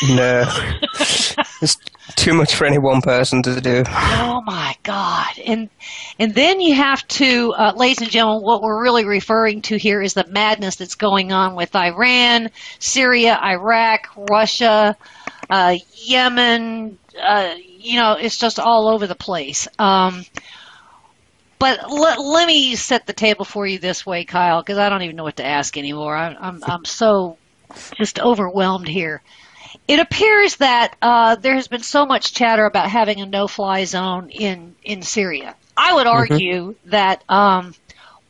No, it's too much for any one person to do. Oh my God. And then you have to, ladies and gentlemen, what we're really referring to here is the madness that's going on with Iran, Syria, Iraq, Russia, Yemen, it's just all over the place. But let me set the table for you this way, Kyle, because I don't even know what to ask anymore. I'm so just overwhelmed here. It appears that there has been so much chatter about having a no-fly zone in Syria. I would argue that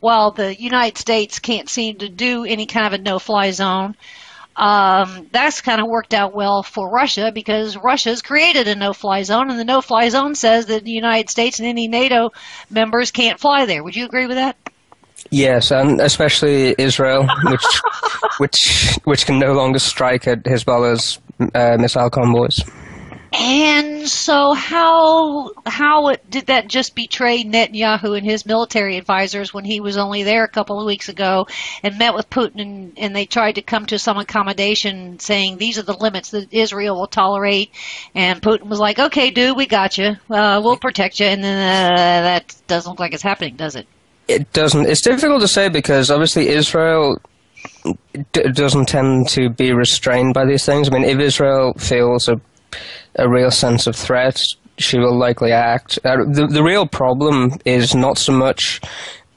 while the United States can't seem to do any kind of a no-fly zone, that's kind of worked out well for Russia because Russia's created a no-fly zone, and the no-fly zone says that the United States and any NATO members can't fly there. Would you agree with that? Yes, and especially Israel, which can no longer strike at Hezbollah's missile convoys. And so how did that just betray Netanyahu and his military advisors when he was only there a couple of weeks ago and met with Putin and they tried to come to some accommodation saying these are the limits that Israel will tolerate, and Putin was like, okay, dude, we got you. We'll protect you. And then that doesn't look like it's happening, does it? It doesn't. It's difficult to say because obviously Israel doesn't tend to be restrained by these things. I mean, if Israel feels a real sense of threat, she will likely act. The real problem is not so much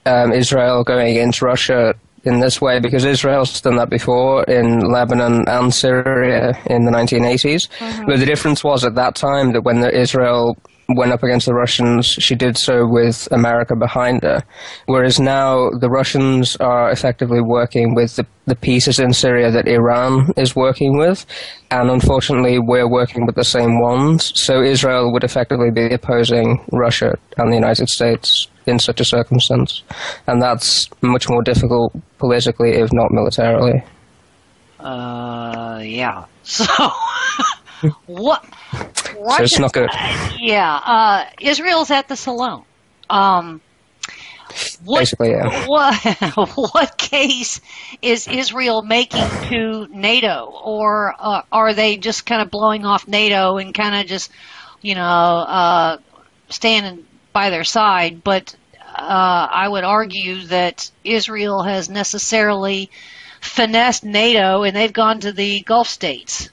Israel going against Russia in this way, because Israel's done that before in Lebanon and Syria in the 1980s. But the difference was at that time that when Israel went up against the Russians, she did so with America behind her. Whereas now the Russians are effectively working with the pieces in Syria that Iran is working with, and unfortunately we're working with the same ones. So Israel would effectively be opposing Russia and the United States in such a circumstance. And that's much more difficult politically, if not militarily. Yeah. So... What? So it's not good. Yeah, Israel's at this alone. Basically, yeah. What case is Israel making to NATO, or are they just kind of blowing off NATO and kind of just, standing by their side? But I would argue that Israel has necessarily finessed NATO, and they've gone to the Gulf states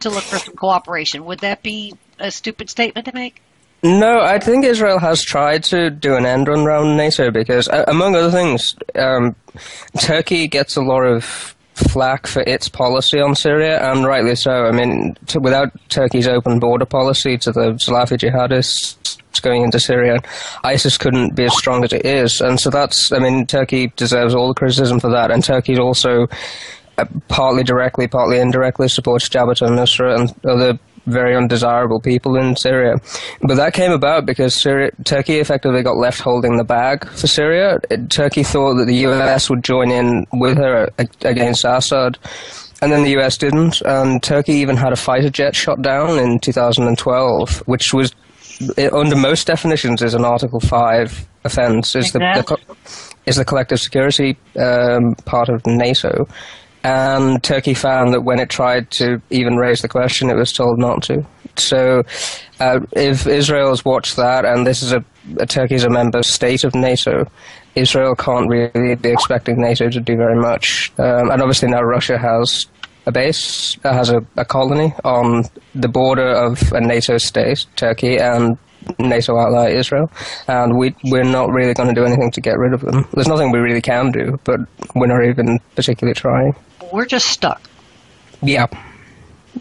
to look for some cooperation. Would that be a stupid statement to make? No, I think Israel has tried to do an end run around NATO because, among other things, Turkey gets a lot of flack for its policy on Syria, and rightly so. I mean, without Turkey's open border policy to the Salafi jihadists going into Syria, ISIS couldn't be as strong as it is. And so Turkey deserves all the criticism for that, and Turkey's also partly directly, partly indirectly supports Jabhat al-Nusra and other very undesirable people in Syria. But that came about because Turkey effectively got left holding the bag for Syria. Turkey thought that the US would join in with her against Assad, and then the US didn't. And Turkey even had a fighter jet shot down in 2012, which was, under most definitions, is an Article 5 offense, is the collective security part of NATO. And Turkey found that when it tried to even raise the question, it was told not to. So if Israel's watched that, and this is Turkey's a member state of NATO, Israel can't really be expecting NATO to do very much. And obviously now Russia has a base, has a colony on the border of a NATO state, Turkey, and NATO ally Israel, and we're not really going to do anything to get rid of them. There's nothing we really can do, but we're not even particularly trying. We're just stuck. Yeah.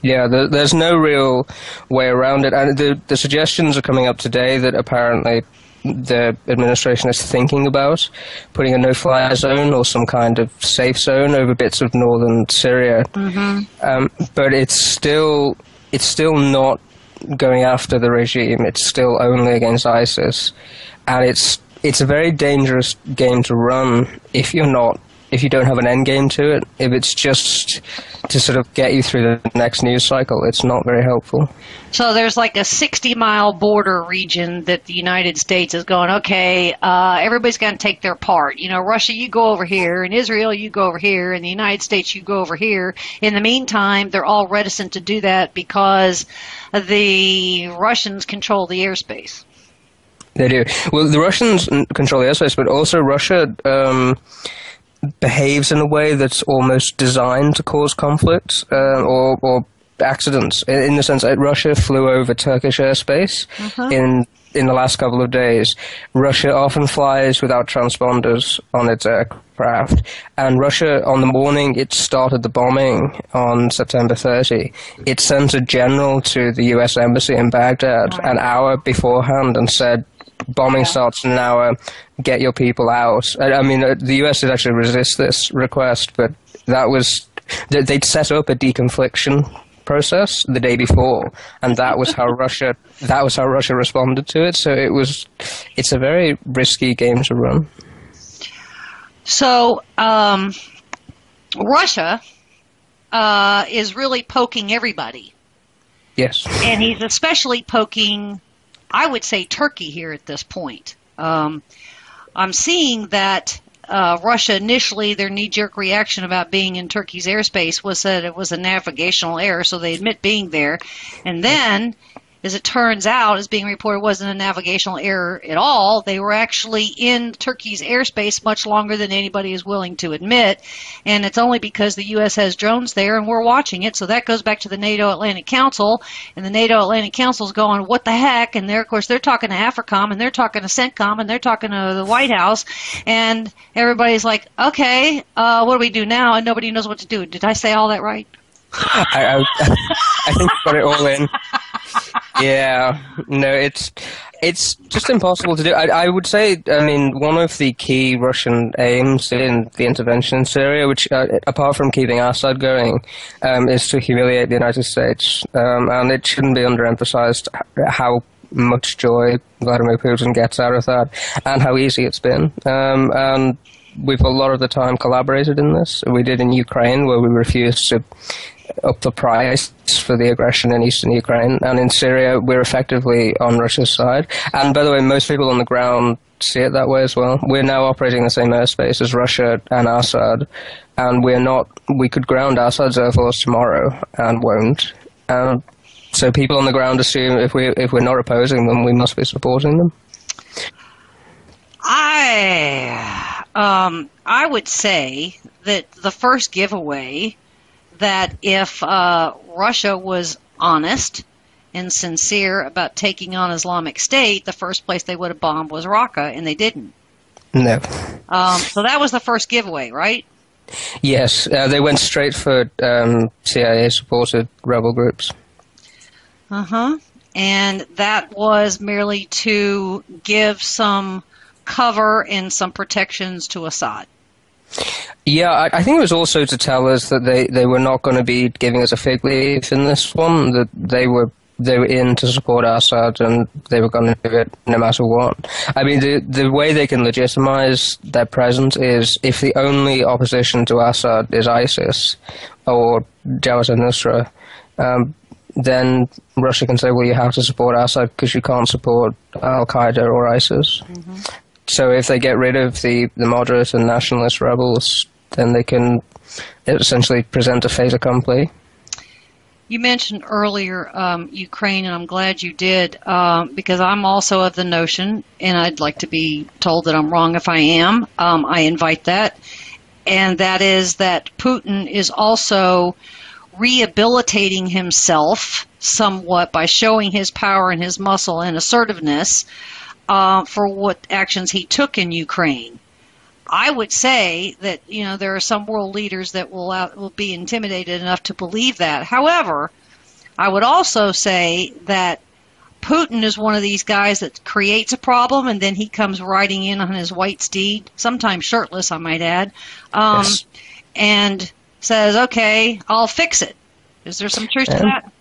There's no real way around it, and the suggestions are coming up today that apparently the administration is thinking about putting a no-fly zone or some kind of safe zone over bits of northern Syria. But it's still not going after the regime. It's still only against ISIS, and it's a very dangerous game to run if you're not if you don't have an end game to it, if it's just to sort of get you through the next news cycle, it's not very helpful. So there's like a 60-mile border region that the United States is going, okay, everybody's going to take their part. You know, Russia, you go over here, and Israel, you go over here, and the United States, you go over here. In the meantime, they're all reticent to do that because the Russians control the airspace. They do. Well, the Russians control the airspace, but also Russia behaves in a way that's almost designed to cause conflict or accidents. In the sense that Russia flew over Turkish airspace in the last couple of days. Russia often flies without transponders on its aircraft. And Russia, on the morning it started the bombing on September 30, it sent a general to the U.S. Embassy in Baghdad an hour beforehand and said, bombing starts in an hour, get your people out. I mean, the U.S. did actually resist this request, but they'd set up a deconfliction process the day before, and that was how Russia responded to it. So it's a very risky game to run. So Russia is really poking everybody. Yes. And he's especially poking, I would say, Turkey here at this point. I'm seeing that Russia initially, their knee-jerk reaction about being in Turkey's airspace was that it was a navigational error, so they admit being there. And then, as it turns out, as being reported, wasn't a navigational error at all. They were actually in Turkey's airspace much longer than anybody is willing to admit, and it's only because the U.S. has drones there and we're watching it. So that goes back to the NATO Atlantic Council, and the NATO Atlantic Council is going, what the heck? And of course, they're talking to AFRICOM, and they're talking to CENTCOM, and they're talking to the White House, and everybody's like, okay, what do we do now? And nobody knows what to do. Did I say all that right? I think you got it all in. Yeah, no, it's just impossible to do. I would say, I mean, one of the key Russian aims in the intervention in Syria, which, apart from keeping Assad going, is to humiliate the United States. And it shouldn't be underemphasized how much joy Vladimir Putin gets out of that, and how easy it's been. And we've a lot of the time collaborated in this. We did in Ukraine, where we refused to up the price for the aggression in eastern Ukraine, and in Syria we're effectively on Russia's side. And by the way, most people on the ground see it that way as well. We're now operating in the same airspace as Russia and Assad, and we could ground Assad's air force tomorrow and won't. So people on the ground assume if we're not opposing them, we must be supporting them. I would say that the first giveaway, that if Russia was honest and sincere about taking on Islamic State, the first place they would have bombed was Raqqa, and they didn't. No. So that was the first giveaway, right? Yes, they went straight for CIA-supported rebel groups. And that was merely to give some cover and some protections to Assad. Yeah, I think it was also to tell us that they were not going to be giving us a fig leaf in this one, that they were in to support Assad, and they were going to do it no matter what. I mean, the way they can legitimize their presence is if the only opposition to Assad is ISIS or Jabhat al-Nusra, then Russia can say, well, you have to support Assad because you can't support Al-Qaeda or ISIS. So if they get rid of the moderate and nationalist rebels, then they can essentially present a fait accompli. You mentioned earlier Ukraine, and I'm glad you did, because I'm also of the notion, and I'd like to be told that I'm wrong if I am. I invite that. And that is that Putin is also rehabilitating himself somewhat by showing his power and his muscle and assertiveness for what actions he took in Ukraine. I would say that, you know, there are some world leaders that will be intimidated enough to believe that. However, I would also say that Putin is one of these guys that creates a problem and then he comes riding in on his white steed, sometimes shirtless, I might add, Yes. and says, okay, I'll fix it. Is there some truth to that?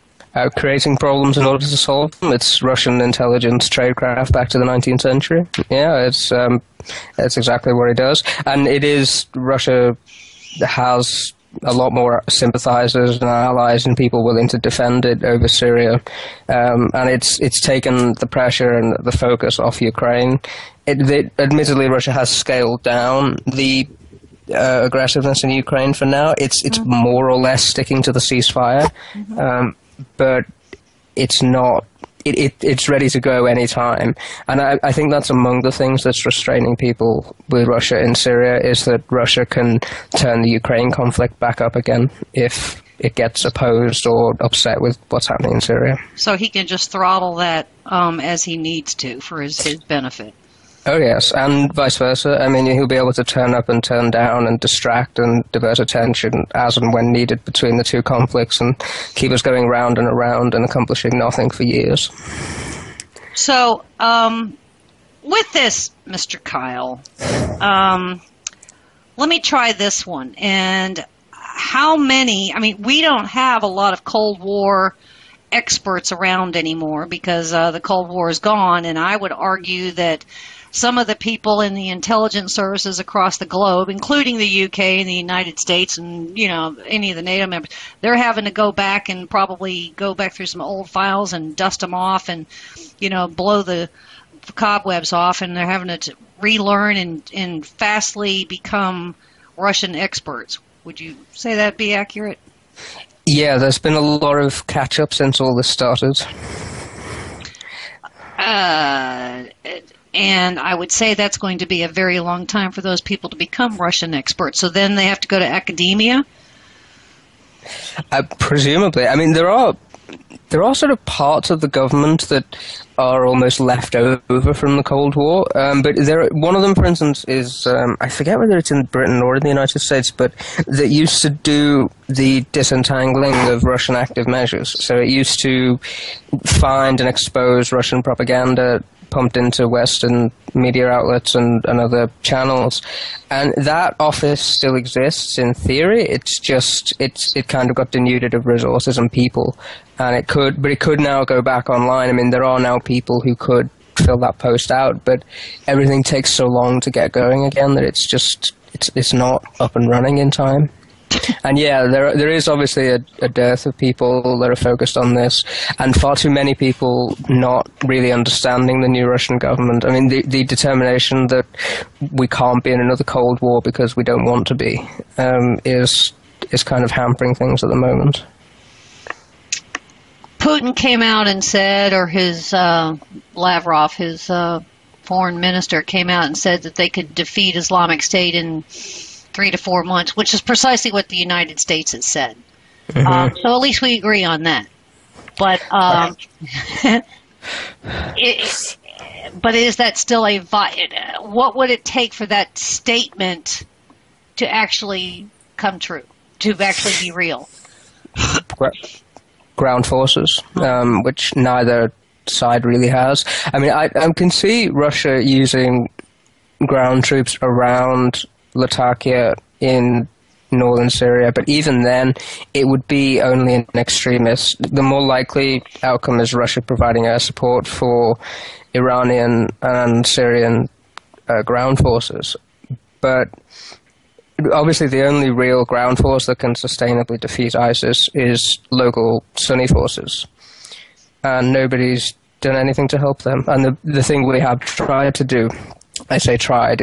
creating problems in order to solve them. It's Russian intelligence tradecraft back to the 19th century. Yeah, it's exactly what it does. And it is, Russia has a lot more sympathizers and allies and people willing to defend it over Syria. And it's taken the pressure and the focus off Ukraine. Admittedly, Russia has scaled down the aggressiveness in Ukraine for now. It's more or less sticking to the ceasefire, but it's not. It's ready to go any time, and I think that's among the things that's restraining people with Russia in Syria, is that Russia can turn the Ukraine conflict back up again if it gets opposed or upset with what's happening in Syria. So he can just throttle that as he needs to for his benefit. Oh, yes, and vice versa. I mean, he'll be able to turn up and turn down and distract and divert attention as and when needed between the two conflicts and keep us going round and around and accomplishing nothing for years. So, with this, Mr. Kyle, let me try this one. And how many, I mean, we don't have a lot of Cold War experts around anymore because the Cold War is gone, and I would argue that some of the people in the intelligence services across the globe, including the UK and the United States and, you know, any of the NATO members, they're having to go back and probably go back through some old files and dust them off and, you know, blow the cobwebs off, and they're having to relearn and fastly become Russian experts. Would you say that'd be accurate? Yeah, there's been a lot of catch-up since all this started. And I would say that's going to be a very long time for those people to become Russian experts. So then they have to go to academia? Presumably. I mean, there are sort of parts of the government that are almost left over from the Cold War. But one of them, for instance, is, I forget whether it's in Britain or in the United States, but that used to do the disentangling of Russian active measures. So it used to find and expose Russian propaganda pumped into Western media outlets and other channels. And that office still exists in theory. It's just, it kind of got denuded of resources and people. And it could now go back online. I mean, there are now people who could fill that post out, but everything takes so long to get going again that it's not up and running in time. And yeah, there is obviously a dearth of people that are focused on this, and far too many people not really understanding the new Russian government. I mean, the determination that we can't be in another Cold War because we don't want to be is kind of hampering things at the moment. Putin came out and said, or his Lavrov, his foreign minister, came out and said that they could defeat Islamic State in 3 to 4 months, which is precisely what the United States has said. So at least we agree on that. But but is that still what would it take for that statement to actually come true, to actually be real? Ground forces, which neither side really has. I mean, I can see Russia using ground troops around Latakia in northern Syria, but even then, it would be only an extremist. The more likely outcome is Russia providing air support for Iranian and Syrian ground forces. But obviously, the only real ground force that can sustainably defeat ISIS is local Sunni forces, and nobody's done anything to help them. And the thing we have tried to do, I say tried,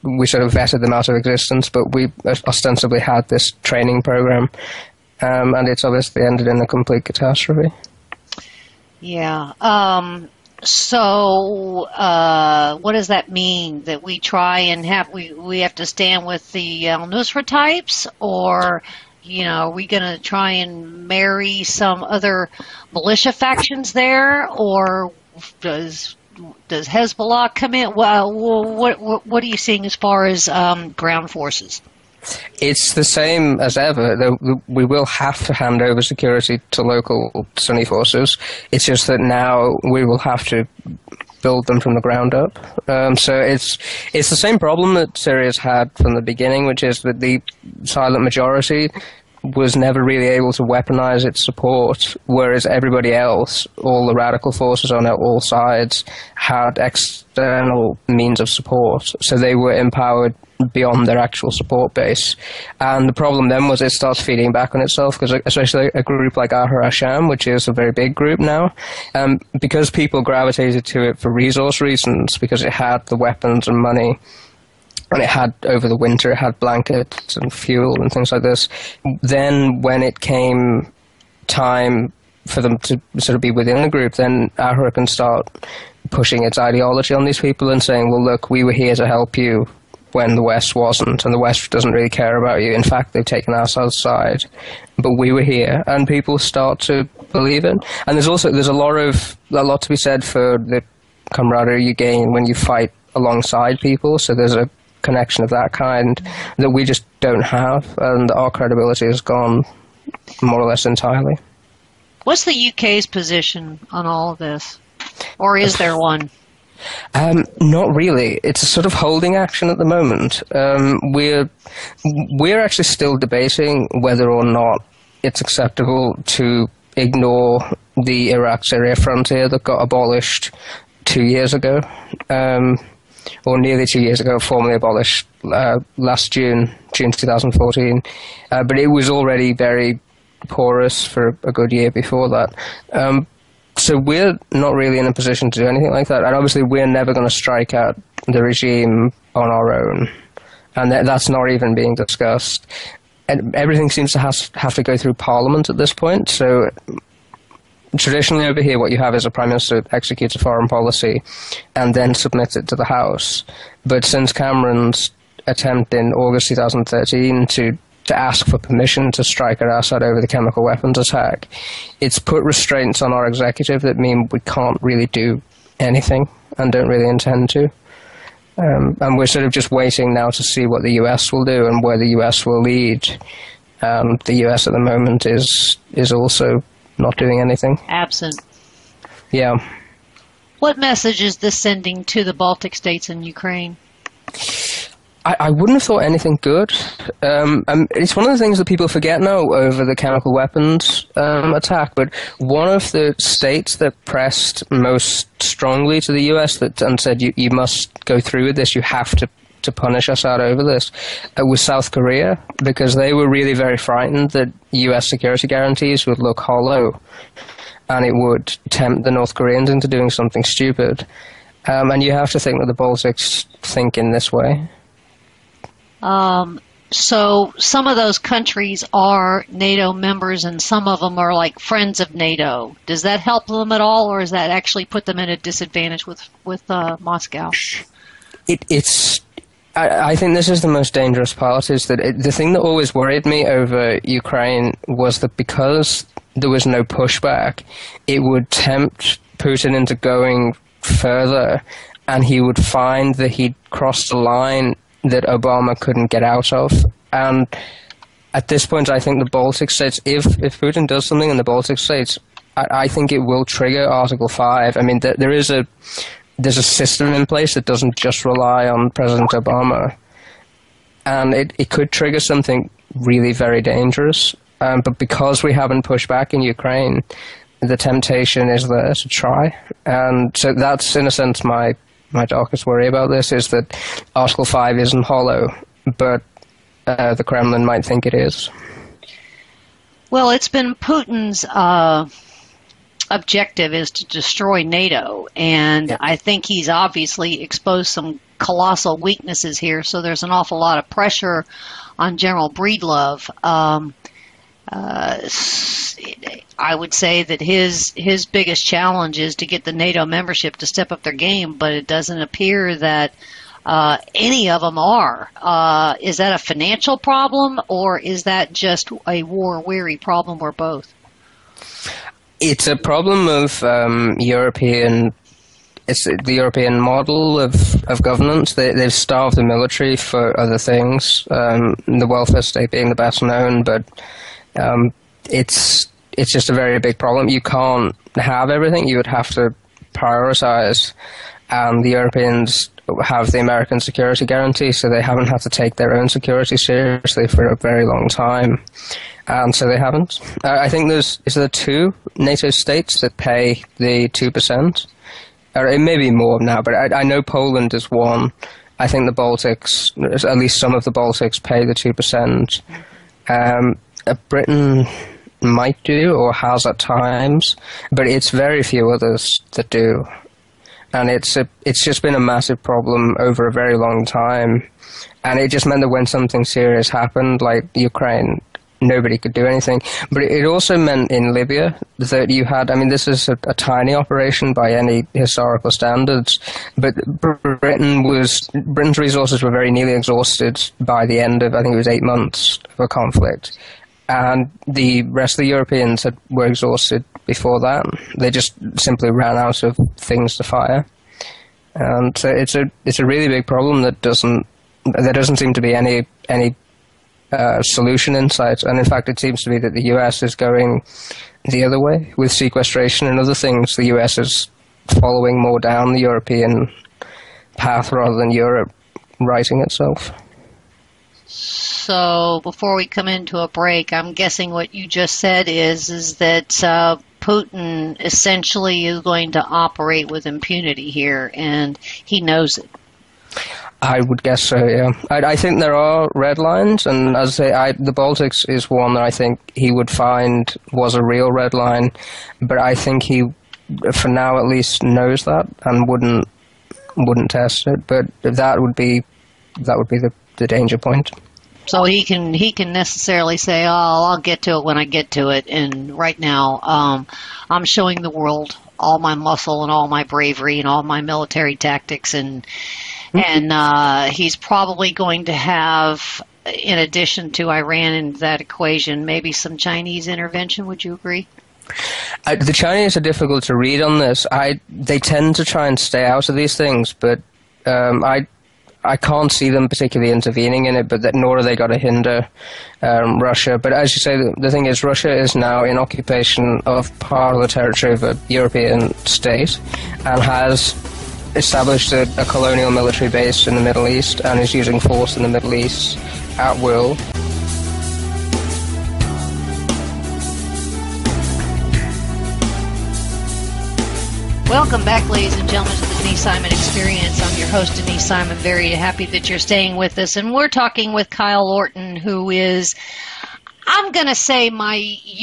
we sort of vetted them out of existence, but we ostensibly had this training program, and it's obviously ended in a complete catastrophe. Yeah. So what does that mean? That we try and we have to stand with the al-Nusra types, or, you know, are we going to try and marry some other militia factions there, or does Hezbollah come in? Well, what are you seeing as far as ground forces? It's the same as ever. We will have to hand over security to local Sunni forces. It's just that now we will have to build them from the ground up. So it's the same problem that Syria's had from the beginning, which is that the silent majority was never really able to weaponize its support, whereas everybody else, all the radical forces on all sides, had external means of support. So they were empowered beyond their actual support base. And the problem then was it starts feeding back on itself, because especially a group like Ahrar Asham, which is a very big group now, because people gravitated to it for resource reasons, because it had the weapons and money, and it had, over the winter, it had blankets and fuel and things like this. Then when it came time for them to sort of be within the group, then Ahrar can start pushing its ideology on these people and saying, well, look, we were here to help you when the West wasn't, and the West doesn't really care about you. In fact, they've taken Assad's side, but we were here, and people start to believe it. And there's a lot to be said for the camaraderie you gain when you fight alongside people. So there's a connection of that kind that we just don't have, and our credibility has gone more or less entirely. What's the UK's position on all of this? Or is there one? Not really. It's a sort of holding action at the moment. We're actually still debating whether or not it's acceptable to ignore the Iraq-Syria frontier that got abolished 2 years ago, or nearly 2 years ago, formally abolished last June 2014. But it was already very porous for a good year before that. So we're not really in a position to do anything like that. And obviously we're never going to strike at the regime on our own. And that's not even being discussed. And everything seems to have to go through Parliament at this point. So traditionally over here, what you have is a Prime Minister executes a foreign policy and then submits it to the House. But since Cameron's attempt in August 2013 to ask for permission to strike at Assad over the chemical weapons attack, it's put restraints on our executive that mean we can't really do anything and don't really intend to. And we're sort of just waiting now to see what the US will do and where the US will lead. The US at the moment is also not doing anything. Absent. Yeah. What message is this sending to the Baltic states and Ukraine? I wouldn't have thought anything good. It's one of the things that people forget now over the chemical weapons attack, but one of the states that pressed most strongly to the US and said, you must go through with this, you have to punish Assad over this, was South Korea, because they were really very frightened that US security guarantees would look hollow and it would tempt the North Koreans into doing something stupid. And you have to think that the Baltics think in this way. So some of those countries are NATO members and some of them are like friends of NATO. Does that help them at all, or does that actually put them at a disadvantage with Moscow? I think this is the most dangerous part, is that the thing that always worried me over Ukraine was that because there was no pushback, it would tempt Putin into going further, and he would find that he'd crossed a line that Obama couldn't get out of. And at this point, I think the Baltic states, if Putin does something in the Baltic states, I think it will trigger Article 5. I mean, there's a system in place that doesn't just rely on President Obama. And it could trigger something really very dangerous. But because we haven't pushed back in Ukraine, the temptation is there to try. And so that's, in a sense, my darkest worry about this, is that Article 5 isn't hollow, but the Kremlin might think it is. Well, it's been Putin's objective is to destroy NATO, and yeah. I think he's obviously exposed some colossal weaknesses here, so there's an awful lot of pressure on General Breedlove. I would say that his biggest challenge is to get the NATO membership to step up their game, but it doesn't appear that any of them are. Is that a financial problem, or is that just a war-weary problem, or both? It's a problem of it's the European model of governance. They've starved the military for other things, the welfare state being the best known, but it's just a very big problem. You can't have everything. You would have to prioritize. And the Europeans have the American security guarantee, so they haven't had to take their own security seriously for a very long time. and so they haven't. I think is there 2 NATO states that pay the 2%? Or it may be more now, but I know Poland is one. I think the Baltics, at least some of the Baltics, pay the 2%. Britain might do, or has at times, but it's very few others that do. And it's just been a massive problem over a very long time. And it just meant that when something serious happened, like Ukraine, nobody could do anything. But it also meant in Libya that you had, I mean, this is a tiny operation by any historical standards, but Britain's resources were very nearly exhausted by the end of, I think it was 8 months of a conflict. And the rest of the Europeans were exhausted before that. They just simply ran out of things to fire. And so it's a really big problem there doesn't seem to be any solution in sight. And in fact, it seems to be that the US is going the other way with sequestration and other things. The US is following more down the European path rather than Europe righting itself. So before we come into a break, I'm guessing what you just said is that Putin essentially is going to operate with impunity here, and he knows it. I would guess so, yeah. I think there are red lines, and as I say, the Baltics is one that I think he would find was a real red line, but I think he, for now at least, knows that and wouldn't test it. But that would be the danger point. So he can necessarily say, "Oh, I'll get to it when I get to it." And right now, I'm showing the world all my muscle and all my bravery and all my military tactics, and he's probably going to have, in addition to Iran in that equation, maybe some Chinese intervention. Would you agree? The Chinese are difficult to read on this. They tend to try and stay out of these things, but I can't see them particularly intervening in it, but nor are they going to hinder Russia. But as you say, the thing is, Russia is now in occupation of part of the territory of a European state and has established a colonial military base in the Middle East and is using force in the Middle East at will. Welcome back, ladies and gentlemen, to the Denise Simon Experience. I'm your host, Denise Simon. Very happy that you're staying with us. And we're talking with Kyle Orton, who is, I'm going to say, my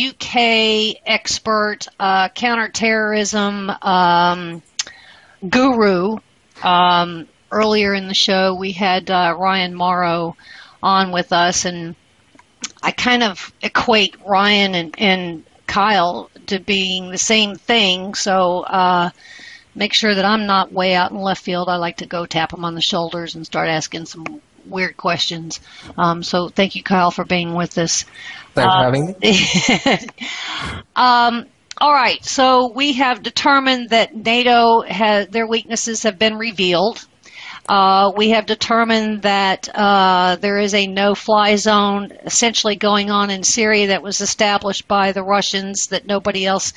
UK expert, counterterrorism guru. Earlier in the show, we had Ryan Morrow on with us, and I kind of equate Ryan and Kyle to being the same thing, so make sure that I'm not way out in left field. I like to go tap them on the shoulders and start asking some weird questions. So thank you, Kyle, for being with us. Thanks for having me. All right, so we have determined that NATO their weaknesses have been revealed. We have determined that there is a no-fly zone essentially going on in Syria that was established by the Russians, that nobody else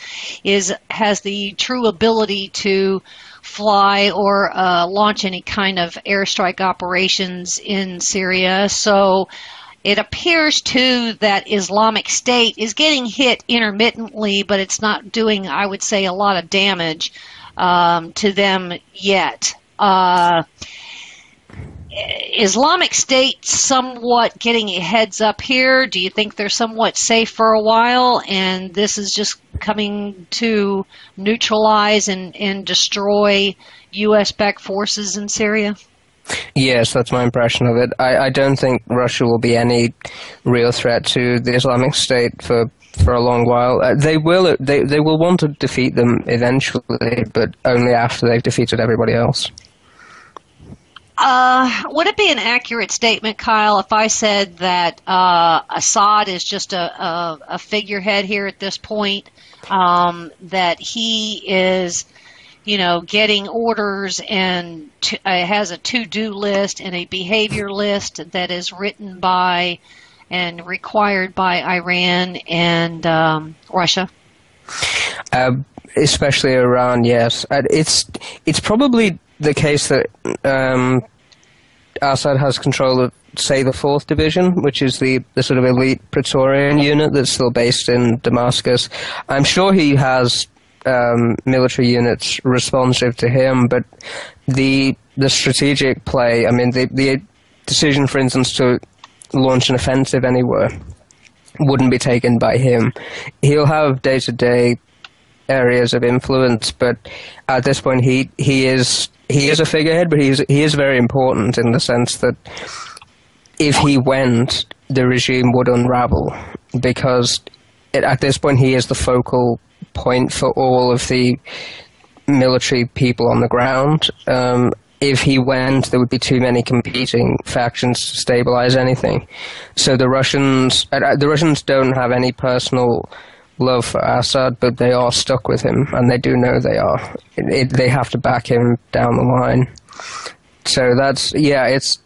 has the true ability to fly or launch any kind of airstrike operations in Syria. So it appears, too, that Islamic State is getting hit intermittently, but it's not doing, I would say, a lot of damage to them yet. Islamic State somewhat getting a heads up here. Do you think they're somewhat safe for a while, and this is just coming to neutralize and destroy U.S.-backed forces in Syria? Yes, that's my impression of it. I don't think Russia will be any real threat to the Islamic State for a long while. They will want to defeat them eventually, but only after they've defeated everybody else. Would it be an accurate statement, Kyle, if I said that Assad is just a figurehead here at this point, that he is, getting orders and has a to-do list and a behavior list that is written by and required by Iran and Russia? Especially Iran, yes. It's probably the case that Assad has control of say, the 4th Division, which is the sort of elite Praetorian unit that's still based in Damascus. I'm sure he has military units responsive to him, but the strategic play, I mean, the decision, for instance, to launch an offensive anywhere wouldn't be taken by him. He'll have day-to-day areas of influence, but at this point he is a figurehead, but he is very important in the sense that if he went, the regime would unravel, because at this point he is the focal point for all of the military people on the ground. If he went, there would be too many competing factions to stabilize anything. So the Russians don't have any personal love for Assad, but they are stuck with him, and they do know they are. They have to back him down the line. So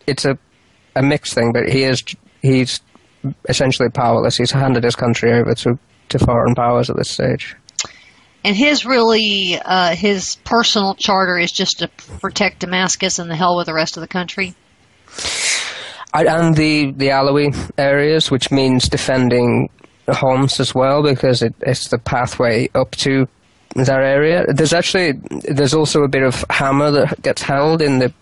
it's a mixed thing, but he's essentially powerless. He's handed his country over to foreign powers at this stage. And his personal charter is just to protect Damascus and the hell with the rest of the country? And the Alawi areas, which means defending Homs as well, because it's the pathway up to that area. There's also a bit of hammer that gets held in the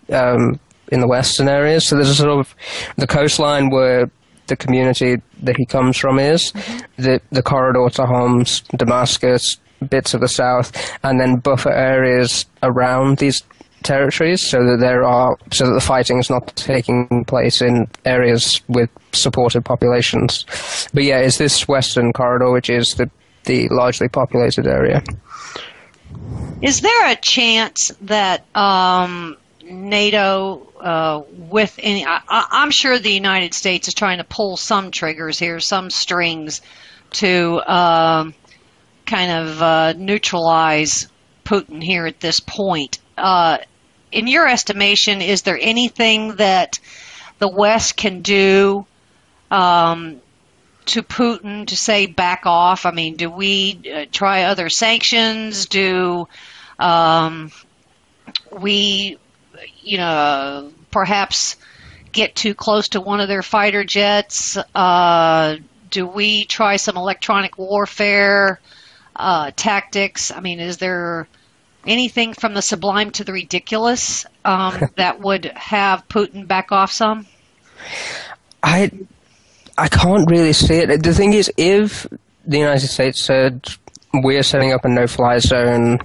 western areas. So there's a sort of the coastline where the community that he comes from is, the corridor to Homs, Damascus, bits of the south, and then buffer areas around these territories, so that the fighting is not taking place in areas with supported populations. But yeah, it's this western corridor which is the largely populated area. Is there a chance that NATO, with any, I'm sure the United States is trying to pull some triggers here, some strings to kind of neutralize Putin here at this point. In your estimation, is there anything that the West can do to Putin to say back off? I mean, do we try other sanctions? Do we, perhaps get too close to one of their fighter jets? Do we try some electronic warfare tactics? I mean, is there anything from the sublime to the ridiculous that would have Putin back off some? I can't really see it. The thing is, if the United States said we're setting up a no-fly zone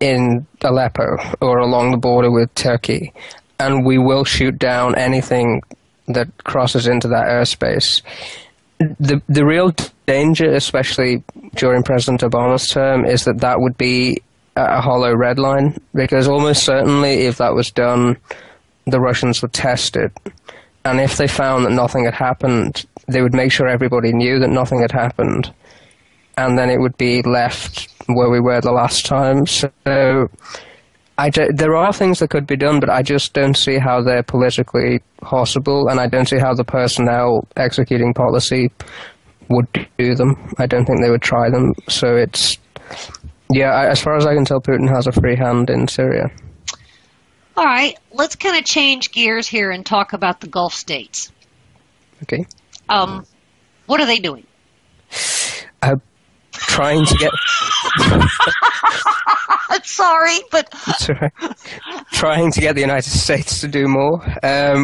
in Aleppo or along the border with Turkey, and we will shoot down anything that crosses into that airspace, the real danger, especially during President Obama's term, is that would be a hollow red line, because almost certainly if that was done, the Russians would test it. And if they found that nothing had happened, they would make sure everybody knew that nothing had happened. And then it would be left where we were the last time. So there are things that could be done, but I just don't see how they're politically possible, and I don't see how the personnel executing policy would do them. I don't think they would try them. So it's, as far as I can tell, Putin has a free hand in Syria. All right, let's kind of change gears here and talk about the Gulf states. Okay. What are they doing? Trying to get... Sorry, but... It's all right. Trying to get the United States to do more,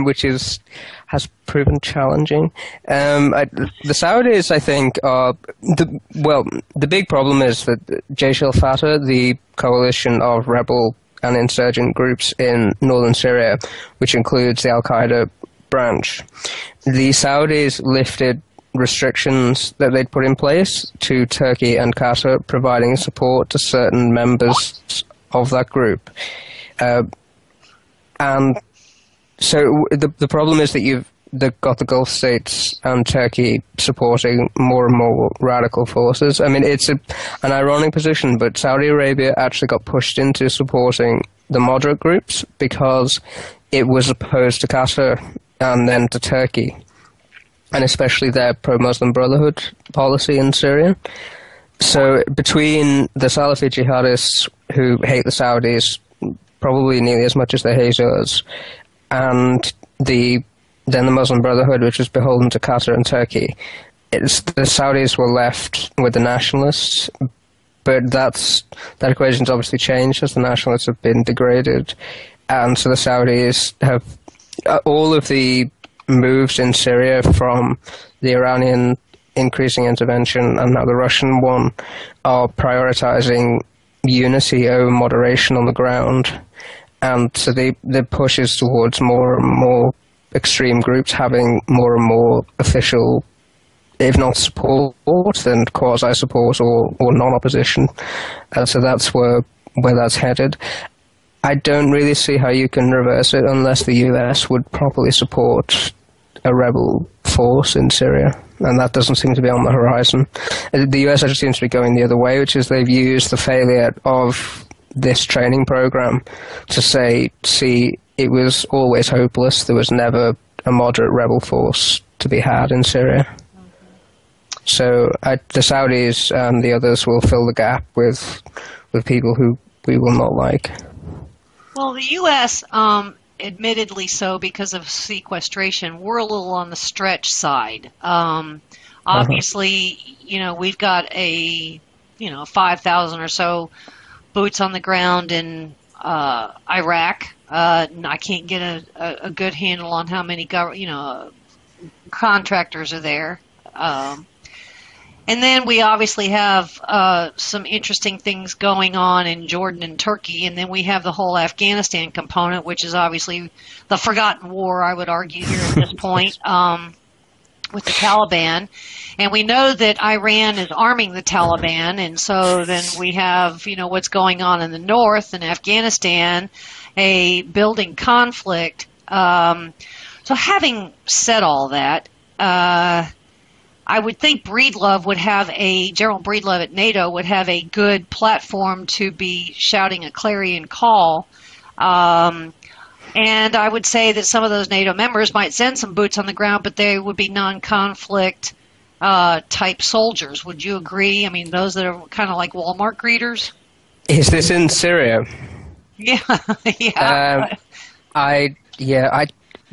which has proven challenging. The Saudis, I think, are... The big problem is that Jaish al-Fatah, the coalition of rebel and insurgent groups in northern Syria, which includes the Al-Qaeda branch, the Saudis lifted restrictions that they'd put in place to Turkey and Qatar, providing support to certain members of that group. And so the problem is that they've got the Gulf states and Turkey supporting more and more radical forces. I mean, it's an ironic position, but Saudi Arabia actually got pushed into supporting the moderate groups because it was opposed to Qatar and then to Turkey, and especially their pro-Muslim Brotherhood policy in Syria. So between the Salafi jihadists who hate the Saudis probably nearly as much as they hate us, and the then the Muslim Brotherhood, which was beholden to Qatar and Turkey. The Saudis were left with the nationalists, but that equation's obviously changed as the nationalists have been degraded, and so the Saudis have all of the moves in Syria, from the Iranian increasing intervention and now the Russian one, are prioritizing unity over moderation on the ground, and so the push is towards more and more extreme groups having more and more official, if not support, then quasi-support or non-opposition. And so that's where that's headed. I don't really see how you can reverse it unless the US would properly support a rebel force in Syria, and that doesn't seem to be on the horizon. The US actually seems to be going the other way, which is they've used the failure of this training program to say, see, it was always hopeless, there was never a moderate rebel force to be had in Syria. So the Saudis and the others will fill the gap with people who we will not like. Well, the U.S., admittedly so because of sequestration, we're a little on the stretch side. Obviously, we've got 5,000 or so boots on the ground in Iraq. I can't get a good handle on how many contractors are there. And then we obviously have some interesting things going on in Jordan and Turkey, and then we have the whole Afghanistan component, which is obviously the forgotten war, I would argue, here at this point, with the Taliban. And we know that Iran is arming the Taliban, and so then we have, what's going on in the north in Afghanistan, a building conflict. So having said all that, I would think General Breedlove at NATO would have a good platform to be shouting a clarion call. And I would say that some of those NATO members might send some boots on the ground, but they would be non-conflict type soldiers. Would you agree? I mean, those that are kind of like Walmart greeters? Is this in Syria? Yeah.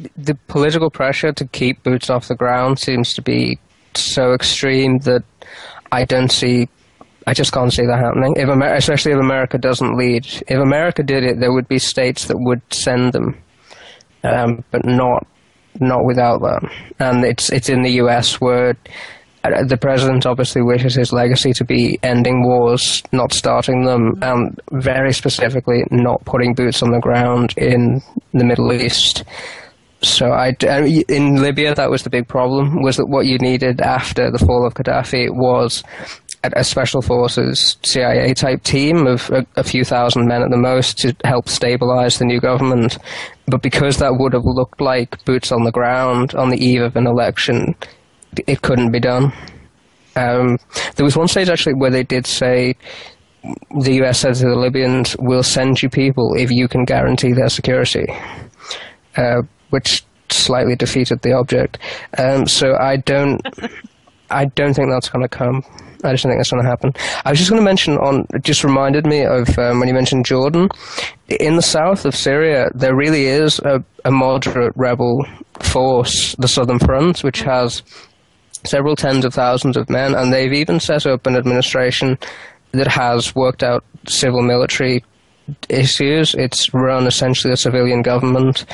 The political pressure to keep boots off the ground seems to be so extreme that I just can't see that happening. Especially if America doesn't lead. If America did it, there would be states that would send them, but not without that. And it's in the US where the president obviously wishes his legacy to be ending wars, not starting them, and very specifically not putting boots on the ground in the Middle East. So in Libya, that was the big problem, was that what you needed after the fall of Gaddafi was a special forces CIA-type team of a few thousand men at the most to help stabilize the new government. But because that would have looked like boots on the ground on the eve of an election, it couldn't be done. There was one stage, actually, where they did say, the US said to the Libyans, we'll send you people if you can guarantee their security. Which slightly defeated the object. So I don't think that's going to come. I just don't think that's going to happen. I was just going to mention it just reminded me of when you mentioned Jordan. In the south of Syria, there really is a moderate rebel force, the Southern Front, which has several tens of thousands of men, and they've even set up an administration that has worked out civil-military issues. It's run essentially a civilian government,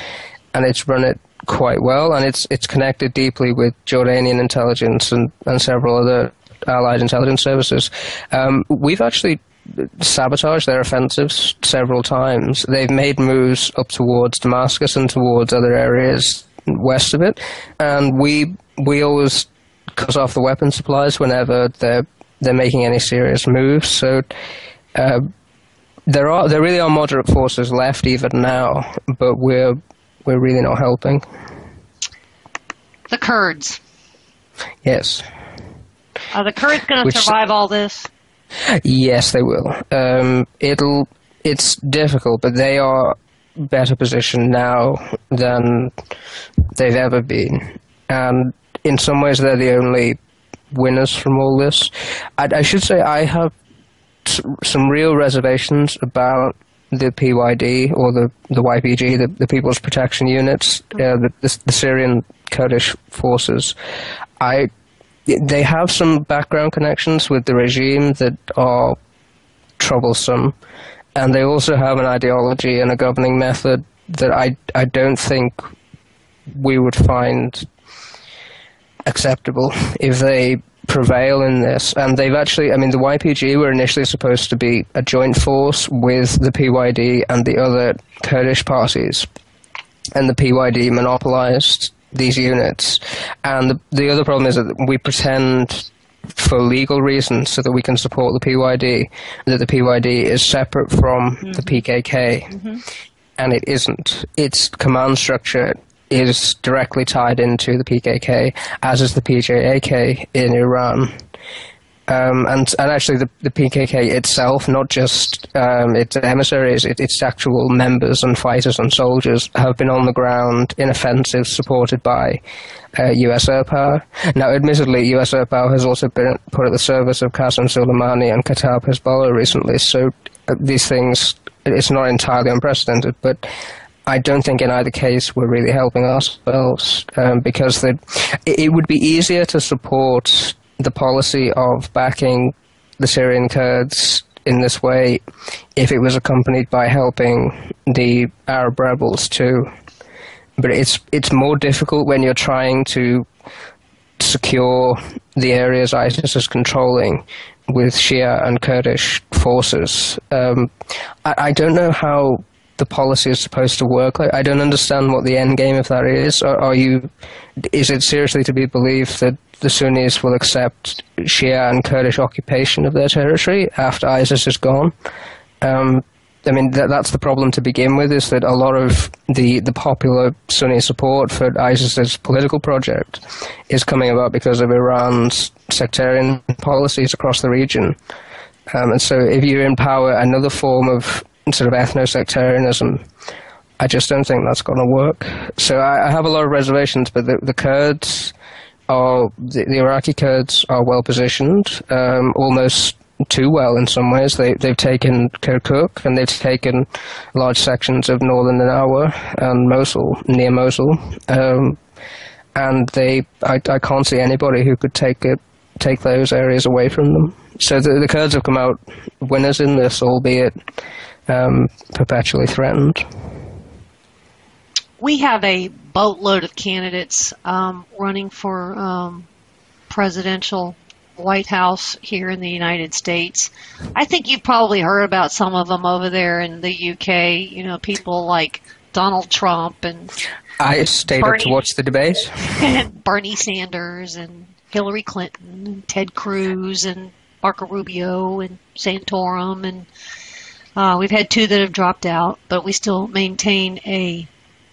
and it's run it quite well, and it's connected deeply with Jordanian intelligence and several other allied intelligence services. We've actually sabotaged their offensives several times. They've made moves up towards Damascus and towards other areas west of it, and we always cut off the weapon supplies whenever they're making any serious moves. So there really are moderate forces left even now, but we're really not helping. The Kurds. Yes. Are the Kurds going to survive all this? Yes, they will. It's difficult, but they are better positioned now than they've ever been. And in some ways, they're the only winners from all this. I should say I have some real reservations about the PYD or the YPG, the People's Protection Units, the Syrian Kurdish forces. They have some background connections with the regime that are troublesome, and they also have an ideology and a governing method that I don't think we would find acceptable if they prevail in this. And they've actually, I mean, the YPG were initially supposed to be a joint force with the PYD and the other Kurdish parties, and the PYD monopolized these units. And the other problem is that we pretend for legal reasons so that we can support the PYD, that the PYD is separate from the PKK, and it isn't. Its command structure is directly tied into the PKK, as is the PJAK in Iran. And actually the PKK itself, not just its emissaries, its actual members and fighters and soldiers have been on the ground in offensives supported by US air power. Now, admittedly, US air power has also been put at the service of Qasem Soleimani and Kataib Hezbollah recently, so these things, it's not entirely unprecedented, but I don't think in either case we're really helping ourselves, because it would be easier to support the policy of backing the Syrian Kurds in this way if it was accompanied by helping the Arab rebels too. But it's more difficult when you're trying to secure the areas ISIS is controlling with Shia and Kurdish forces. I don't know how the policy is supposed to work. I don't understand what the end game of that is. Is it seriously to be believed that the Sunnis will accept Shia and Kurdish occupation of their territory after ISIS is gone? I mean, that's the problem to begin with, is that a lot of the popular Sunni support for ISIS's political project is coming about because of Iran's sectarian policies across the region. And so if you empower another form of sort of ethno-sectarianism, I just don't think that's going to work. So I have a lot of reservations, but the Kurds the Iraqi Kurds are well positioned, almost too well in some ways. They've taken Kirkuk, and they've taken large sections of northern Nawa and Mosul, near Mosul, and I can't see anybody who could take those areas away from them. So the Kurds have come out winners in this, albeit perpetually threatened. We have a boatload of candidates running for presidential White House here in the United States. I think you've probably heard about some of them over there in the UK. You know, people like Donald Trump and I stayed up to watch the debate. And Bernie Sanders and Hillary Clinton and Ted Cruz and Marco Rubio and Santorum, and we've had two that have dropped out, but we still maintain a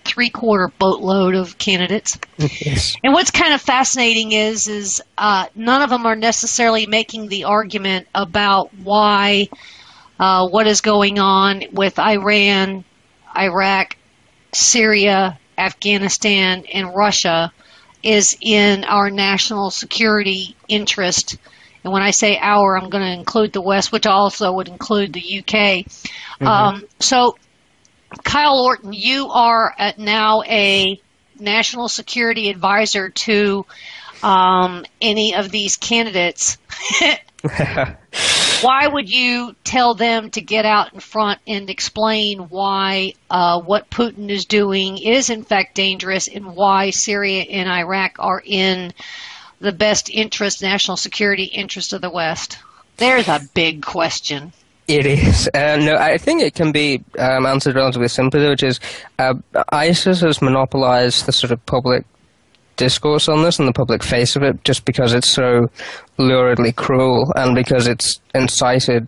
3/4 boatload of candidates. Yes. And what's kind of fascinating is none of them are necessarily making the argument about why what is going on with Iran, Iraq, Syria, Afghanistan, and Russia is in our national security interest. And when I say our, I'm going to include the West, which also would include the UK. Mm-hmm. So, Kyle Orton, you are now a national security advisor to any of these candidates. Why would you tell them to get out in front and explain why what Putin is doing is in fact dangerous, and why Syria and Iraq are in the best interest, national security interest of the West? There's a big question. It is. No, I think it can be answered relatively simply, which is ISIS has monopolized the sort of public discourse on this and the public face of it just because it's so luridly cruel and because it's incited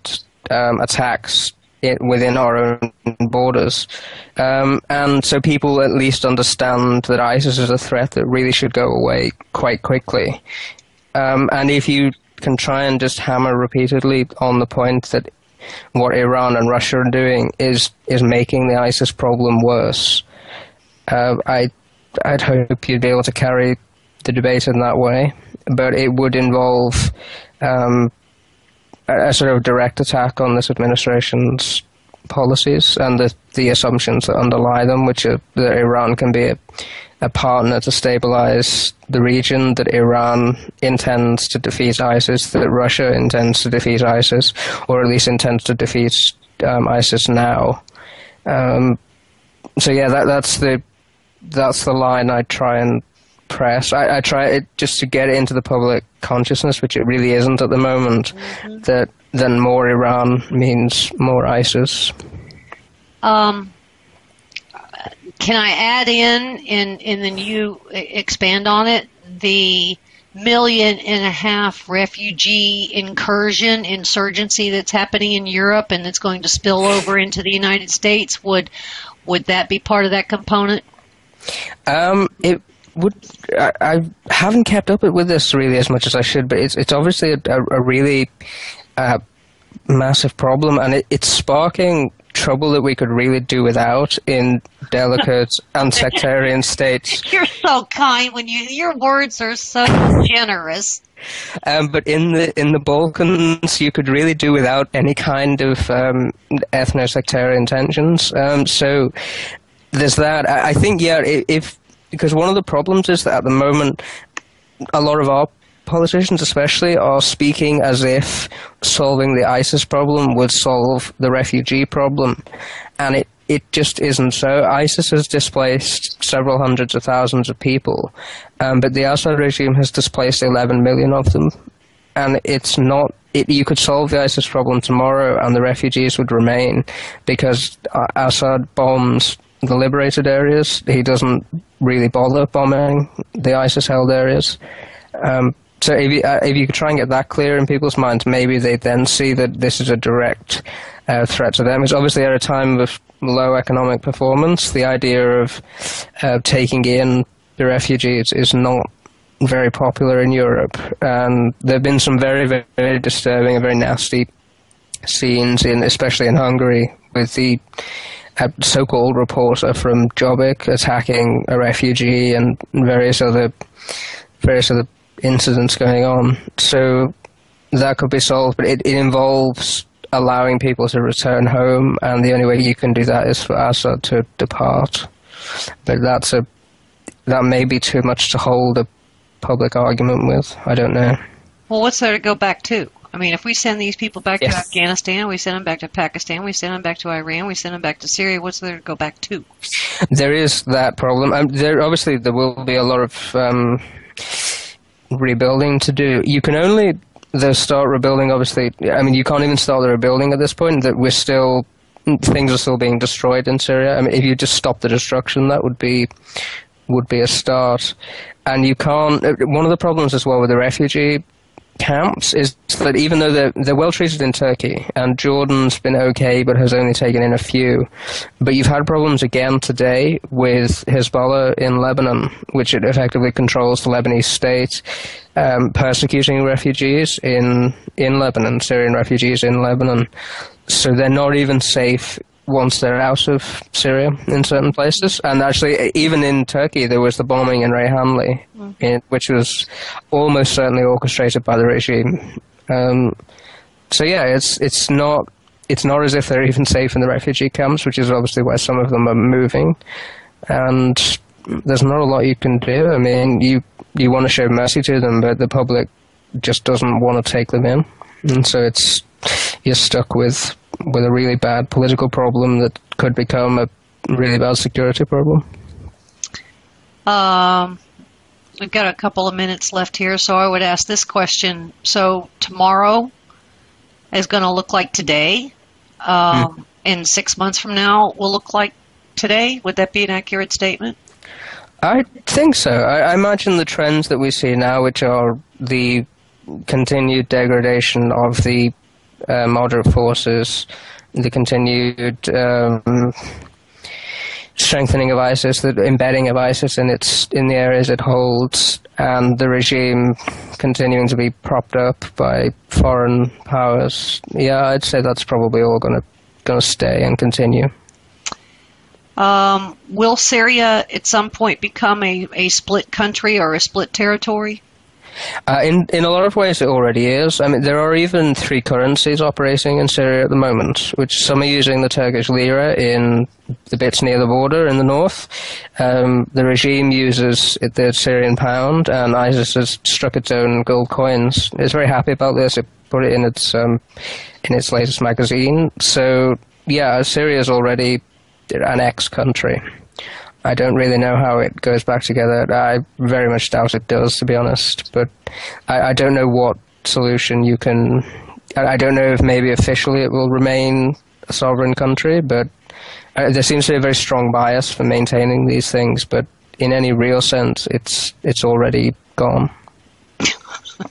attacks within our own borders. And so people at least understand that ISIS is a threat that really should go away quite quickly. And if you can try and just hammer repeatedly on the point that what Iran and Russia are doing is making the ISIS problem worse, I'd hope you'd be able to carry the debate in that way. But it would involve a sort of direct attack on this administration's policies and the assumptions that underlie them, which are that Iran can be a partner to stabilize the region, that Iran intends to defeat ISIS, that Russia intends to defeat ISIS, or at least intends to defeat ISIS now. So yeah, that's the line I try and press. I try it just to get it into the public consciousness, which it really isn't at the moment, that then more Iran means more ISIS. Can I add in, and then you expand on it, the 1.5 million refugee insurgency that's happening in Europe and that's going to spill over into the United States? Would that be part of that component? It would. I haven't kept up with this really as much as I should, but it's obviously a really massive problem, and it's sparking trouble that we could really do without in delicate and sectarian states. You're so kind when your words are so generous. But in the Balkans, you could really do without any kind of ethno-sectarian tensions. So there's that. I think, yeah, because one of the problems is that at the moment, a lot of our politicians especially are speaking as if solving the ISIS problem would solve the refugee problem, and it just isn't so. ISIS has displaced several hundreds of thousands of people, but the Assad regime has displaced 11 million of them, and it's not. You could solve the ISIS problem tomorrow and the refugees would remain, because Assad bombs the liberated areas. He doesn't really bother bombing the ISIS-held areas. So if you could try and get that clear in people's minds, maybe they then see that this is a direct threat to them. Because obviously at a time of low economic performance, the idea of taking in the refugees is not very popular in Europe. And there have been some very, very, very disturbing and very nasty scenes, especially in Hungary, with the so-called reporter from Jobbik attacking a refugee and various other incidents going on. So that could be solved, but it involves allowing people to return home, and the only way you can do that is for Assad to depart. But that may be too much to hold a public argument with. I don't know. Well, what's there to go back to? I mean, if we send these people back to Afghanistan, we send them back to Pakistan, we send them back to Iran, we send them back to Syria, what's there to go back to? There is that problem. There will be a lot of rebuilding to do. You can only start rebuilding, obviously. I mean, you can't even start the rebuilding at this point. That things are still being destroyed in Syria. I mean, if you just stop the destruction, that would be a start. And you can't. One of the problems as well with the refugee camps is that even though they're well treated in Turkey, and Jordan's been okay but has only taken in a few, but you've had problems again today with Hezbollah in Lebanon, which it effectively controls the Lebanese state, persecuting refugees in Lebanon, Syrian refugees in Lebanon. So they're not even safe once they're out of Syria in certain places. And actually, even in Turkey, there was the bombing in Reyhanli, which was almost certainly orchestrated by the regime. So yeah, it's not as if they're even safe in the refugee camps, which is obviously why some of them are moving. And there's not a lot you can do. I mean, you want to show mercy to them, but the public just doesn't want to take them in. And so you're stuck with a really bad political problem that could become a really bad security problem. We've got a couple of minutes left here, so I would ask this question. So tomorrow is going to look like today, and 6 months from now will look like today? Would that be an accurate statement? I think so. I imagine the trends that we see now, which are the continued degradation of the moderate forces, the continued strengthening of ISIS, the embedding of ISIS in the areas it holds, and the regime continuing to be propped up by foreign powers. Yeah, I'd say that's probably all going to stay and continue. Will Syria at some point become a split country or a split territory? In a lot of ways, it already is. I mean, there are even three currencies operating in Syria at the moment, which some are using the Turkish lira in the bits near the border in the north. The regime uses the Syrian pound, and ISIS has struck its own gold coins. It's very happy about this. It put it in its latest magazine. So, yeah, Syria is already an ex-country. I don't really know how it goes back together. I very much doubt it does, to be honest. But I don't know what solution you can... I don't know if maybe officially it will remain a sovereign country, but there seems to be a very strong bias for maintaining these things. But in any real sense, it's already gone.